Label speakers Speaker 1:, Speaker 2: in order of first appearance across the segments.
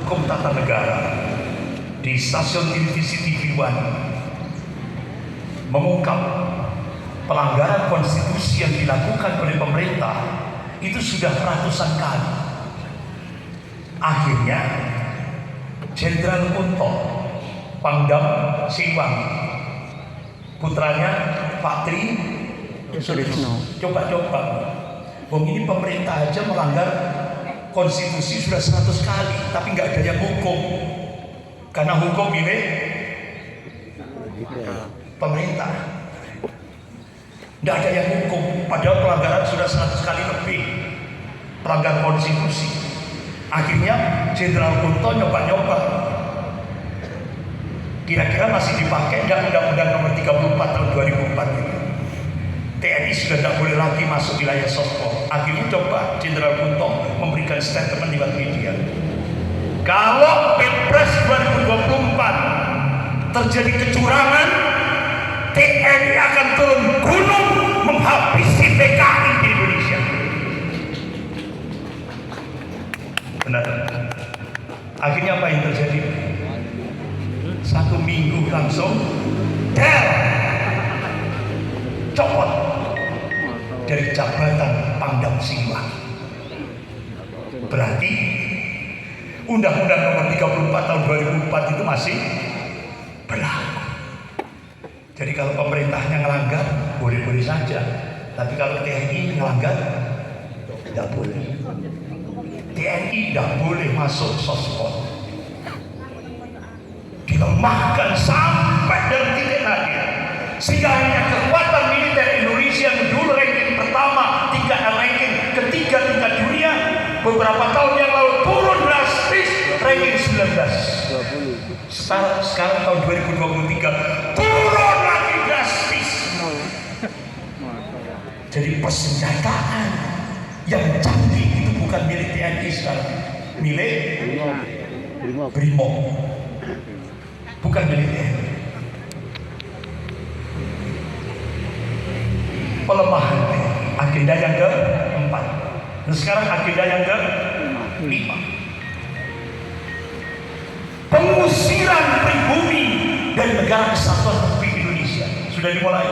Speaker 1: Hukum Tata Negara di stasiun televisi TV One mengungkap pelanggaran konstitusi yang dilakukan oleh pemerintah itu sudah ratusan kali. Akhirnya Jenderal Kunto Pangdam Siliwangi, putranya Pak Tri Sutrisno, coba-coba, ini pemerintah aja melanggar konstitusi sudah 100 kali, tapi nggak ada yang hukum, karena hukum milik pemerintah. Nggak ada yang hukum, padahal pelanggaran sudah 100 kali lebih, pelanggar konstitusi. Akhirnya Jenderal Kunto nyoba-nyoba, kira-kira masih dipakai nggak Undang-Undang Nomor 34 tahun 2004 itu. TNI sudah tidak boleh lagi masuk wilayah Sospol. Akhirnya coba Jenderal Kunto memberikan statement lewat media. Kalau Pilpres 2024 terjadi kecurangan, TNI akan turun gunung menghabisi PKI di Indonesia. Benar. Akhirnya apa yang terjadi? 1 minggu langsung copot dari jabatan Pangdam Siliwangi. Berarti Undang-Undang Nomor 34 tahun 2004 itu masih berlaku. Jadi kalau pemerintahnya ngelanggar, boleh-boleh saja. Tapi kalau TNI ngelanggar, tidak boleh. TNI tidak boleh masuk Sospol. Dilemahkan sampai dari titik nadir, sehingga hanya kekuatan militer Indonesia yang dulu ranking pertama, ranking ketiga tingkat dunia, beberapa tahun yang lalu turun drastis ranking 19. Sekarang tahun 2023 turun lagi drastis. Jadi persenjataan yang canggih itu bukan milik TNI sekarang, milik Brimob, bukan milik TNI. Pelemahan agenda yang keempat. Dan sekarang agenda yang kelima, pengusiran pribumi dari negara kesatuan Republik Indonesia. Sudah dimulai.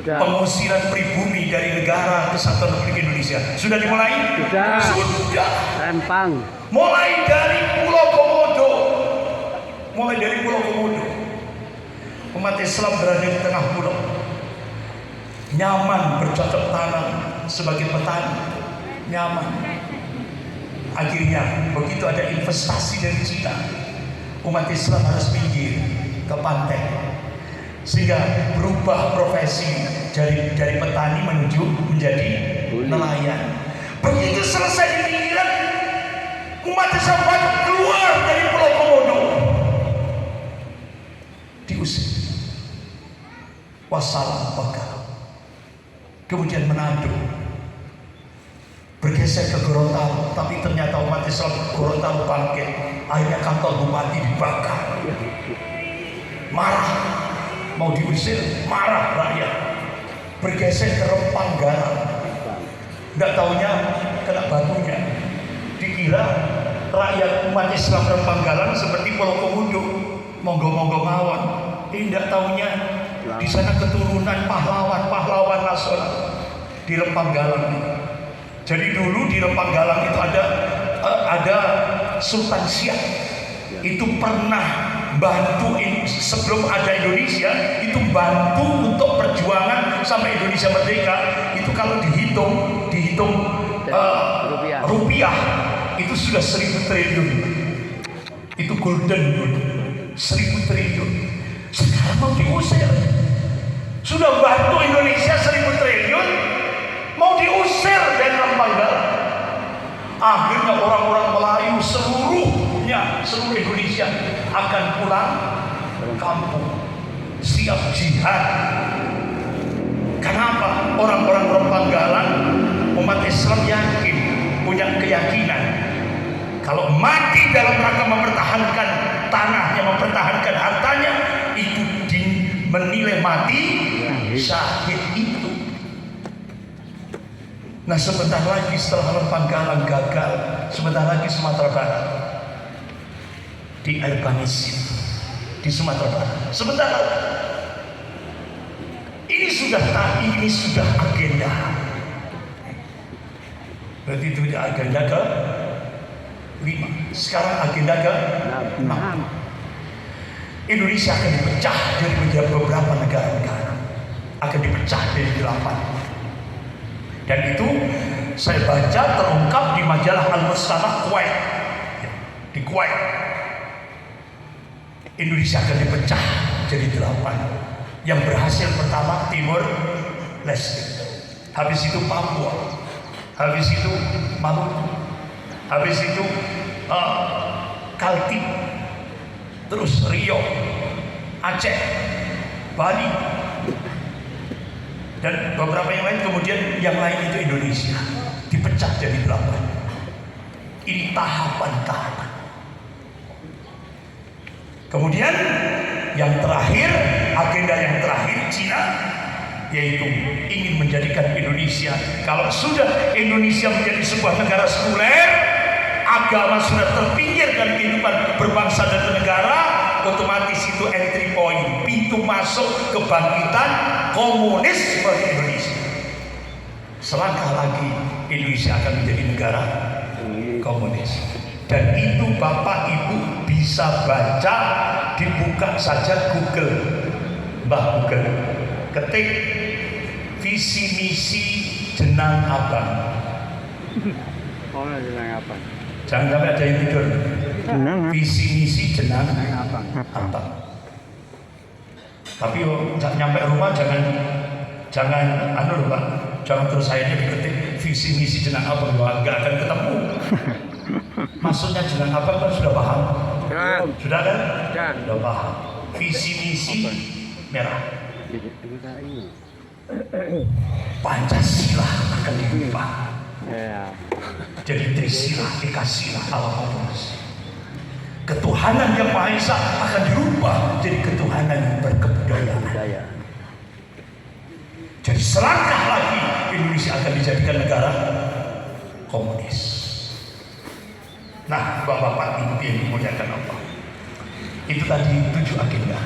Speaker 1: Pengusiran pribumi dari negara kesatuan Republik Indonesia sudah dimulai. Sudah.
Speaker 2: Rempang.
Speaker 1: Mulai dari Pulau Komodo. Umat Islam berada di tengah pulau, nyaman bercocok tanam sebagai petani, nyaman. Akhirnya begitu ada investasi dari Cina, umat Islam harus pinggir ke pantai, sehingga berubah profesi dari petani menuju menjadi nelayan. Begitu selesai di pinggiran, umat Islam banyak keluar dari Pulau Komodo, diusir. Wassalam bakal. Kemudian Manado, bergeser ke Gorontalo, tapi ternyata umat Islam Gorontalo bangkit. Akhirnya kantor bupati dibakar. Marah, mau diusir, marah rakyat. Bergeser ke Rempang Galang, nggak taunya kena batunya. Dikira rakyat umat Islam Rempang Galang seperti Pulau Komodo, monggo-monggo mawon. Tidak taunya di sana keturunan pahlawan nasional di Rempang Galang. Jadi dulu di Rempang Galang itu ada Sultan Siak, itu pernah bantu sebelum ada Indonesia, itu bantu untuk perjuangan sampai Indonesia merdeka. Itu kalau dihitung rupiah itu sudah 1.000 triliun. Itu golden dulu, 1.000 triliun. Sekarang mau diusir. Sudah bantu Indonesia 1.000 triliun, mau diusir dari Rempang Galang. Akhirnya orang-orang Melayu seluruh Indonesia akan pulang kampung, siap jihad. Kenapa? Orang-orang Rempang Galang, umat Islam yakin, punya keyakinan, kalau mati dalam rangka mempertahankan tanahnya, mempertahankan hartanya, itu menilai mati syahid itu. Nah, sebentar lagi setelah Rempang Galang gagal, sebentar lagi Sumatera Barat. di Albanisi, di Sumatera Barat. Sebentar, ini sudah agenda. Berarti itu agenda ke 5. Sekarang agenda ke 6. Indonesia akan dipecah dari beberapa negara-negara, akan dipecah dari 8. Dan itu saya baca terungkap di majalah Al-Mustana Kuwait. Di Kuwait, Indonesia akan dipecah jadi 8. Yang berhasil pertama Timur Leste, habis itu Papua, habis itu Maluku, habis itu Kaltim, terus Riau, Aceh, Bali, dan beberapa yang lain. Kemudian yang lain itu Indonesia dipecah jadi 8. Ini tahapan-tahapan. Kemudian yang terakhir, agenda yang terakhir Cina, yaitu ingin menjadikan Indonesia, kalau sudah Indonesia menjadi sebuah negara sekuler, agama sudah terpinggir dari kehidupan berbangsa dan bernegara, otomatis itu entry point, pintu masuk kebangkitan komunis bagi Indonesia. Selangkah lagi Indonesia akan menjadi negara komunis. Dan itu Bapak Ibu bisa baca, dibuka saja Google, Mbah Google, ketik visi misi Jenang Abang.
Speaker 2: Oh, Jenang Abang.
Speaker 1: Jangan sampai ada yang tidur. Visi misi Jenang Abang. Tapi nyampe rumah jangan anu Pak, jangan terus akhirnya diketik visi misi Jenang Abang, nggak akan ketemu. Maksudnya Jenang Abang kan sudah paham? Sudah kan? Sudah paham. Visi misi merah. Pancasila akan diubah. Jadi Trisila, Ekasila, ala komunis. Ketuhanan yang Maha Esa akan dirubah jadi ketuhanan yang berkebudayaan. Jadi selangkah lagi Indonesia akan dijadikan negara komunis. Nah, Bapak-bapak, Ibu yang dimuliakan Allah, itu tadi 7 agenda.